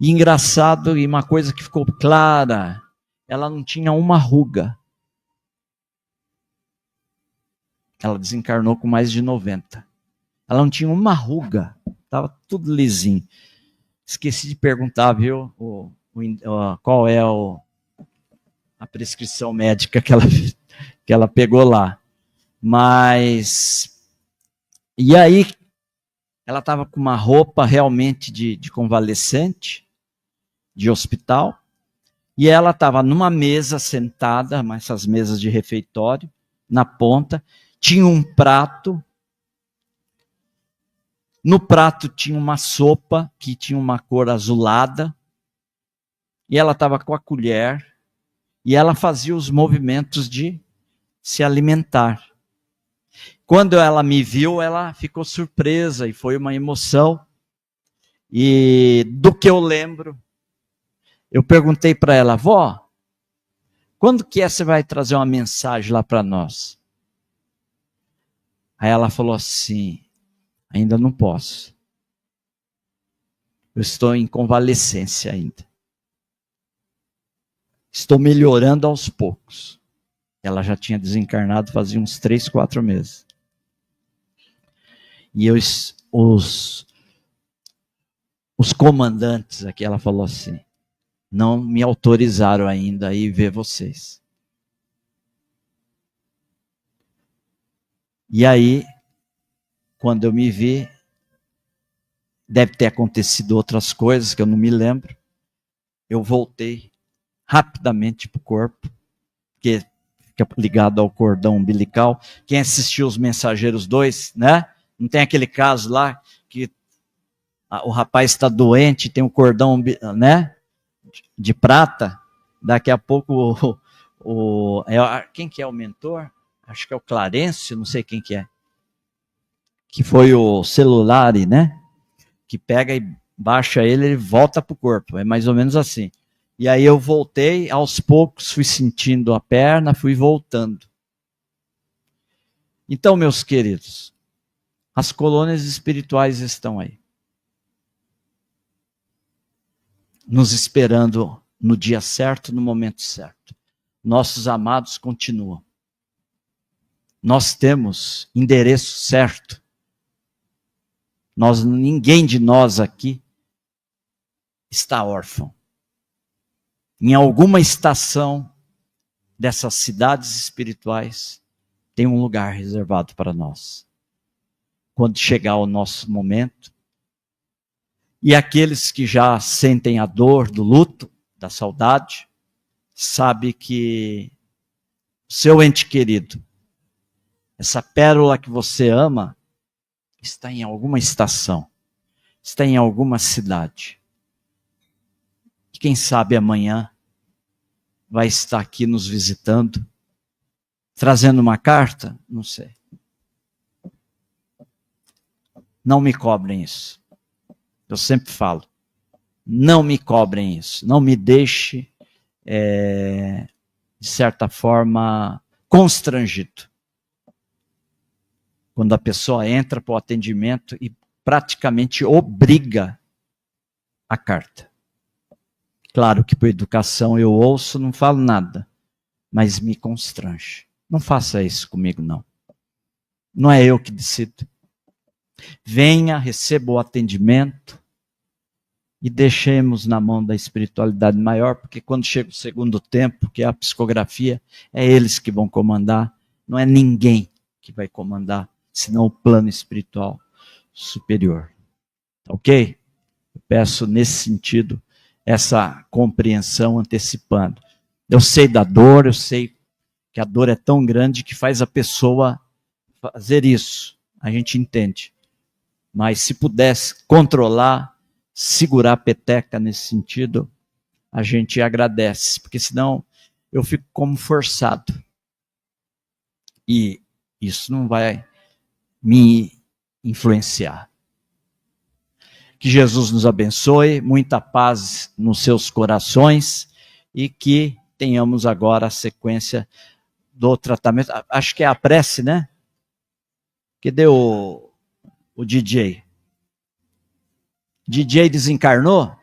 E engraçado, e uma coisa que ficou clara, ela não tinha uma ruga. Ela desencarnou com mais de 90. Ela não tinha uma ruga, estava tudo lisinho. Esqueci de perguntar, viu, qual é a prescrição médica que ela pegou lá. Mas, e aí, ela estava com uma roupa realmente de convalescente, de hospital, e ela estava numa mesa sentada, essas mesas de refeitório, na ponta, tinha um prato, no prato tinha uma sopa que tinha uma cor azulada, e ela estava com a colher, e ela fazia os movimentos de se alimentar. Quando ela me viu, ela ficou surpresa, e foi uma emoção, e do que eu lembro, eu perguntei para ela, vó, quando que você vai trazer uma mensagem lá para nós? Aí ela falou assim, ainda não posso. Eu estou em convalescência ainda. Estou melhorando aos poucos. Ela já tinha desencarnado fazia uns 3, 4 meses. E os comandantes aqui, ela falou assim, não me autorizaram ainda a ir ver vocês. E aí, quando eu me vi, deve ter acontecido outras coisas que eu não me lembro, eu voltei rapidamente para o corpo, que fica ligado ao cordão umbilical. Quem assistiu Os Mensageiros 2, né? Não tem aquele caso lá que o rapaz está doente, tem um cordão, né, de prata. Daqui a pouco quem que é o mentor? Acho que é o Clarencio, não sei quem que é. Que foi o celular, né? Que pega e baixa ele volta para o corpo. É mais ou menos assim. E aí eu voltei, aos poucos fui sentindo a perna, fui voltando. Então, meus queridos, as colônias espirituais estão aí, nos esperando no dia certo, no momento certo. Nossos amados continuam. Nós temos endereço certo. Ninguém de nós aqui está órfão. Em alguma estação dessas cidades espirituais, tem um lugar reservado para nós. Quando chegar o nosso momento, e aqueles que já sentem a dor do luto, da saudade, sabe que seu ente querido, essa pérola que você ama, está em alguma estação, está em alguma cidade. E quem sabe amanhã vai estar aqui nos visitando, trazendo uma carta, não sei. Não me cobrem isso. Eu sempre falo, não me cobrem isso, não me deixe, de certa forma, constrangido. Quando a pessoa entra para o atendimento e praticamente obriga a carta. Claro que por educação eu ouço, não falo nada, mas me constrange. Não faça isso comigo, não. Não é eu que decido. Venha, receba o atendimento e deixemos na mão da espiritualidade maior, porque quando chega o segundo tempo, que é a psicografia, é eles que vão comandar, não é ninguém que vai comandar, senão o plano espiritual superior. Ok? Eu peço nesse sentido essa compreensão antecipando. Eu sei da dor, eu sei que a dor é tão grande que faz a pessoa fazer isso. A gente entende. Mas se pudesse controlar, segurar a peteca nesse sentido, a gente agradece, porque senão eu fico como forçado. E isso não vai me influenciar. Que Jesus nos abençoe, muita paz nos seus corações e que tenhamos agora a sequência do tratamento. Acho que é a prece, né? Que deu o DJ. DJ desencarnou?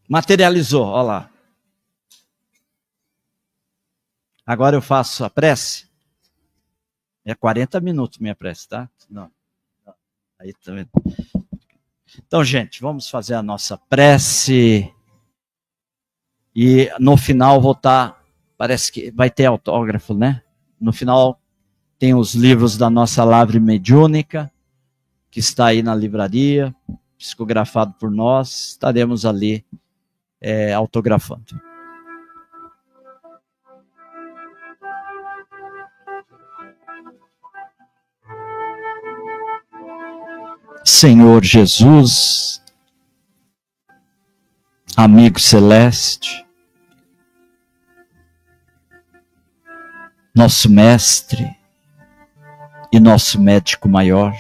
Materializou, olha lá. Agora eu faço a prece. É 40 minutos minha prece, tá? Não. Aí também. Então, gente, vamos fazer a nossa prece. E no final vou estar. Parece que vai ter autógrafo, né? No final tem os livros da nossa Lavre Mediúnica, que está aí na livraria, psicografado por nós. Estaremos ali autografando. Senhor Jesus, amigo celeste, nosso mestre e nosso médico maior,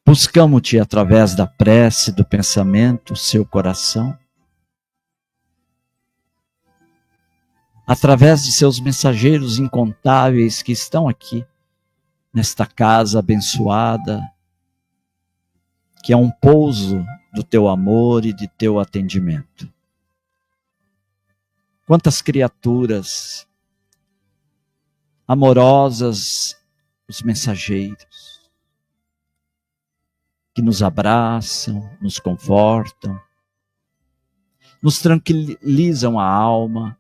buscamos-te através da prece, do pensamento, seu coração, através de seus mensageiros incontáveis que estão aqui, nesta casa abençoada, que é um pouso do teu amor e de teu atendimento. Quantas criaturas amorosas, os mensageiros, que nos abraçam, nos confortam, nos tranquilizam a alma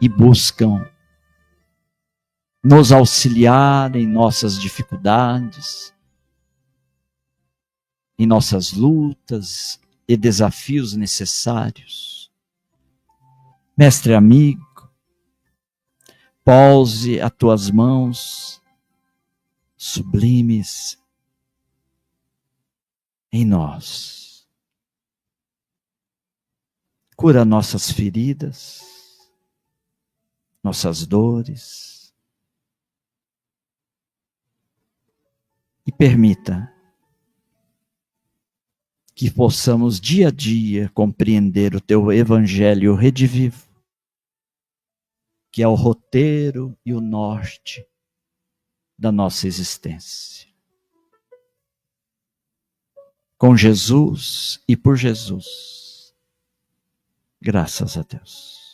e buscam nos auxiliar em nossas dificuldades, em nossas lutas e desafios necessários. Mestre amigo, pouse as tuas mãos sublimes em nós. Cura nossas feridas, nossas dores. E permita que possamos dia a dia compreender o teu evangelho redivivo, que é o roteiro e o norte da nossa existência. Com Jesus e por Jesus. Graças a Deus.